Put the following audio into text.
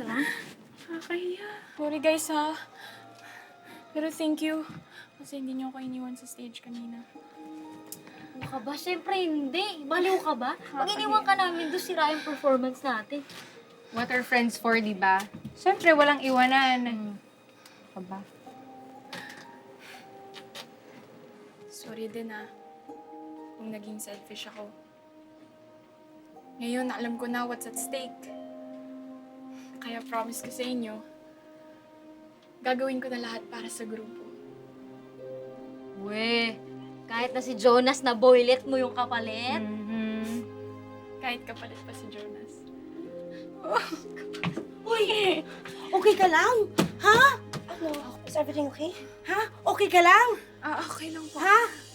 lang. Nakakahiya. Sorry guys ha. Pero thank you. Kasi hindi niyo ako iniwan sa stage kanina. Ano ka ba? Siyempre hindi. Baliw ka ba? Pag iniwan ka namin, doon sira yung performance natin. What are friends for, di ba? Siyempre, walang iwanan. Ka ba? Sorry din ha. Kung naging selfish ako. Ngayon, alam ko na what's at stake. Kaya promise ko sa inyo, gagawin ko na lahat para sa grupo. We, kahit na si Jonas na boylet mo yung kapalit. Kahit kapalit pa si Jonas. Uy! Okay ka lang? Ha? Ano? Is everything okay? Ha? Okay ka lang? Okay lang po. Ha?